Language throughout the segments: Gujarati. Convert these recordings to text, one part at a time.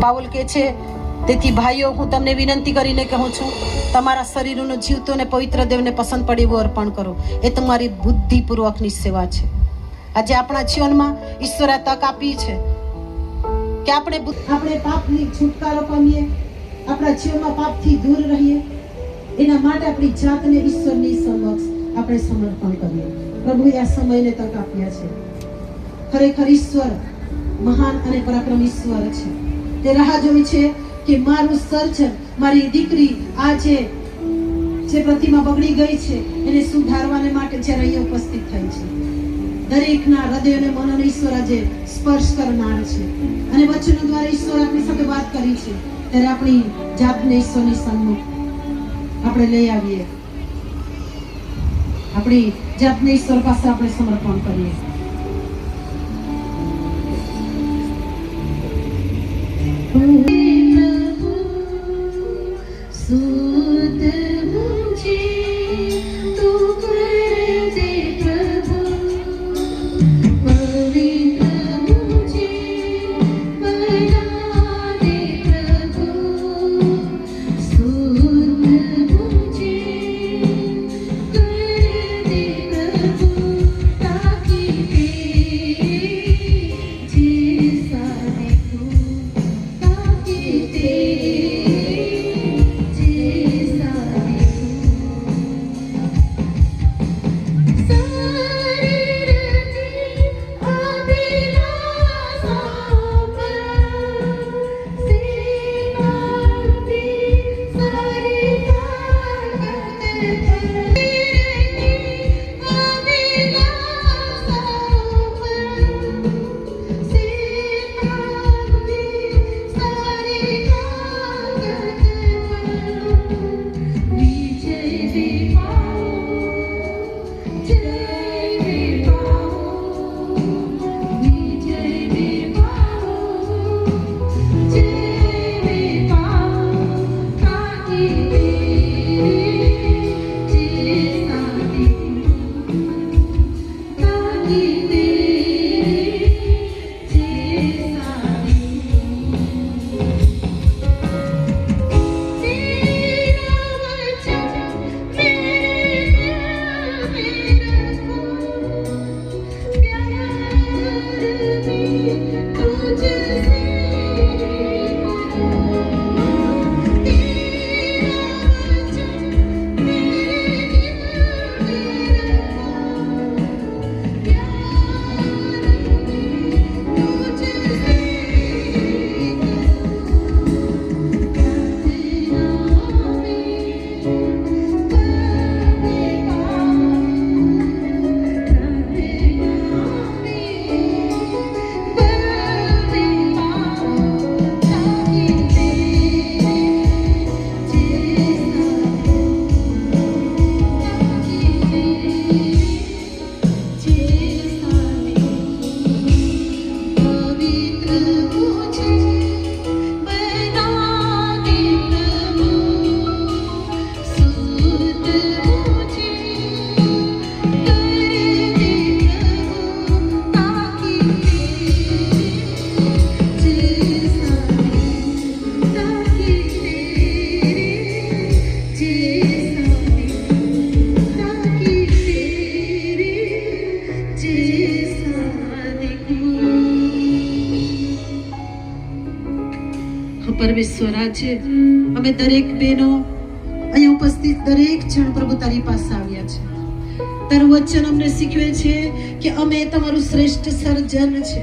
પાઉલ કહે છે, તેથી ભાઈઓ હું તમને વિનંતી કરીને કહું છું, તમારા શરીરનો જીવતો અને પવિત્ર દેવને પસંદ પડે એવું અર્પણ કરો. એ તમારી બુદ્ધિપૂર્વકની સેવા છે. આજે આપણા જીવનમાં ઈશ્વરે તક આપી છે કે આપણે પાપની છુટકારો પામીએ, આપણા જીવનમાં પાપથી દૂર રહીએ. એના માટે આપણી જાતને ઈશ્વરની સમક્ષ આપણે સમર્પણ કરીએ. પ્રભુએ આ સમયને તક આપ્યા છે. ખરેખર ઈશ્વર મહાન અને પરાક્રમી ઈશ્વર છે. તે રાહ જોઈ છે કે મારું સર્જન, મારી દીકરી આજે જે પ્રતિમા બગડી ગઈ છે એને સુધારવાને માટે જ્યારે અહીંયા ઉપસ્થિત થઈ છે. દરેકના હૃદય અને મનને ઈશ્વર આજે સ્પર્શ કરનાર છે અને વચનો દ્વારા ઈશ્વર આપણી સાથે વાત કરી છે. ત્યારે આપણી જાતને ઈશ્વરની સન્મુખ આપણે લઈ આવીએ, આપણી જાતને ઈશ્વર પાસે આપણે સમર્પણ કરીએ. પરમેશ્વર, આજે અમે દરેક બહેનો અહીંયા ઉપસ્થિત દરેક જણ પ્રભુ તારી પાસે આવ્યા છે. તારું વચન અમને શીખવે છે કે અમે તમારું શ્રેષ્ઠ સર્જન છે.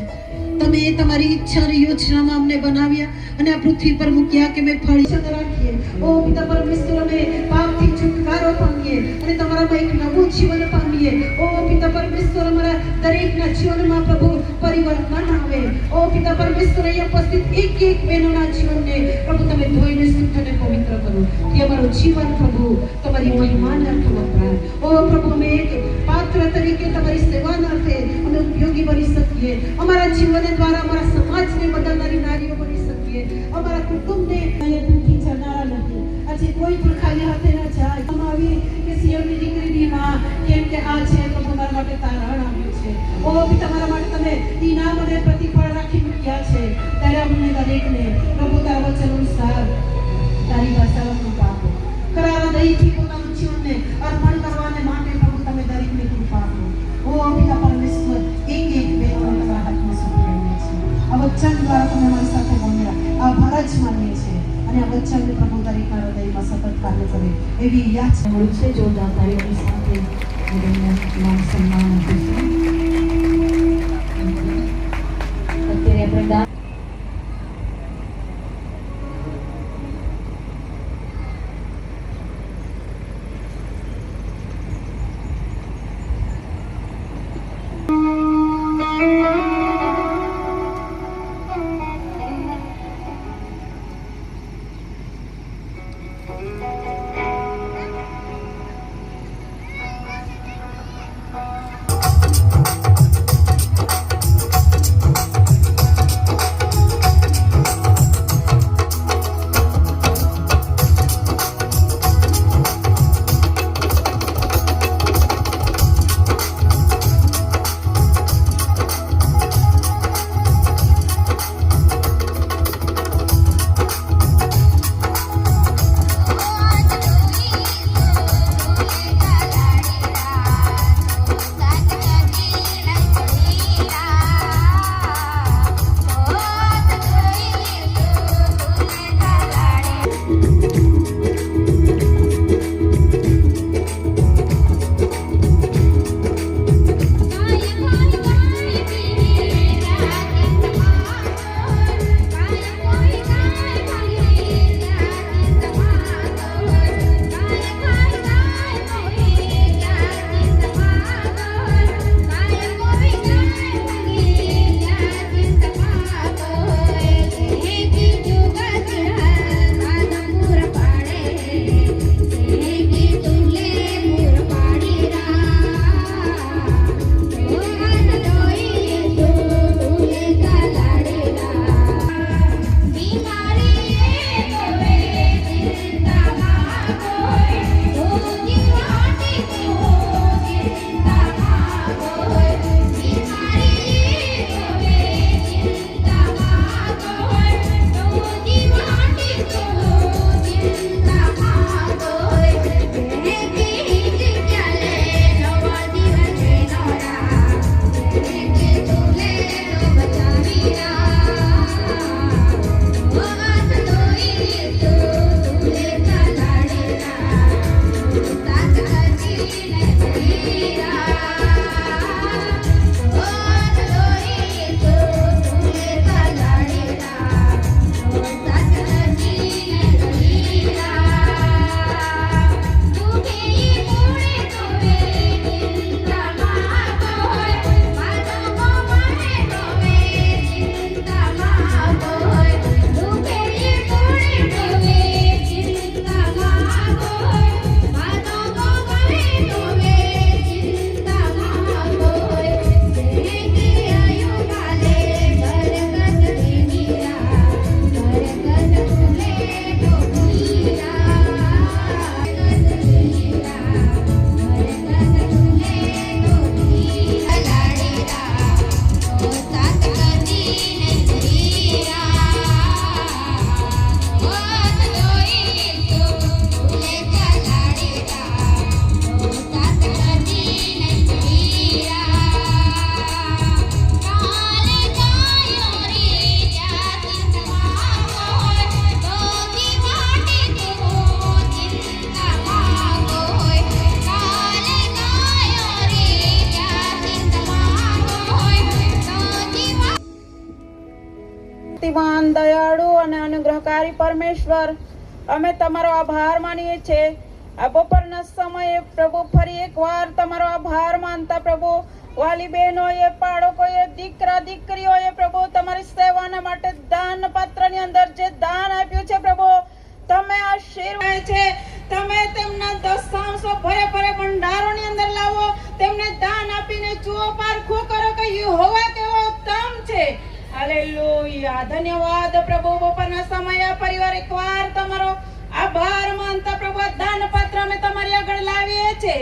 તમે તમારી ઈચ્છા અને યોજનામાં અમને બનાવ્યા અને આ પૃથ્વી પર મૂક્યા કે અમે ફળી રાખીએ. ઓ પિતા પરમેશ્વર, અમે પાપથી છુટકારો પામીએ અને તમારામાં એક નવું જીવન પામીએ. ઓ પિતા પરમેશ્વર, અમારા દરેકના જીવનમાં પ્રભુ પરિવર્તન આવે. ઓ પિતા પરમેશ્વર, અહીંયા ઉપસ્થિત એક એક બહેનોના જીવનને પ્રભુ તમે ધોઈને શુદ્ધ અને પવિત્ર કરો કે અમારું જીવન પ્રભુ તમારી મહિમાના અર્થે વપરાય. ઓ પ્રભુ, અમે એક પાત્ર તરીકે તમારી સેવાના અર્થે અમે ઉપયોગી બની શકીએ. અમારા જીવન દ્વારા અમારા સમાજને બદલનારી નારીઓ બની શકીએ. અમારા કુટુંબને દુઃખી જનારા નથી. આજે કોઈ પણ ખાલી હાથે ન જાય. આવી કે સિયોનની દીકરીની માં, કેમ કે આ છે પ્રભુ મારા માટે તારણ આવ્યું છે. ઓ પિતા, તમારા માટે તમે ઇનામ અને પ્રતિફળ રાખી મૂક્યા છે. ત્યારે અમને દરેકને પ્રભુ તારા વચન અનુસાર તારી ભાષામાં કૃપા આપો. ખરા હૃદયથી પોતાનું જીવનને અર્પણ કરવાને માટે પ્રભુ તમે દરેકને કૃપા આપો. ઓ પિતા પરમેશ્વર, એક એક બહેનોને તમારા હાથમાં સોંપીએ છીએ. આ વચન દ્વારા તમે અમારી સાથે બોલ્યા, આભાર જ માનીએ છીએ અને આ વચનને પ્રભુ દરેકના હૃદયમાં સતત કાર્ય કરે એવી યાચના મળ્યું છે. જોરદાર તાળીઓની સાથે નામ સન્માન આપીશું. અત્યારે આપણે શક્તિમાન, દયાળુ અને અનુગ્રહકારી પરમેશ્વર, અમે તમારો આભાર માનીએ છીએ. આ બપોરના સમયે પ્રભુ ફરી એકવાર તમારો આભાર માનતા પ્રભુ વાલી બહેનોએ, બાળકોએ, દીકરા દીકરીઓએ પ્રભુ તમારી સેવાના માટે દાન પાત્રની અંદર જે દાન આપ્યું છે પ્રભુ, તમે આશીર્વાદ છે. તમે તેમના દશાંશો ભરે ભરે ભંડારોની અંદર લાવો, તેમને દાન આપીને જુઓ, પારખું કરો કે યહોવા કેવો ઉત્તમ છે. હાલેલુયા, ધન્યવાદ પ્રભુ. બપોરના સમયે પરિવાર એકવાર તમારો આભાર માનતા પ્રભુ દાન પાત્ર અમે તમારી આગળ લાવીએ છીએ.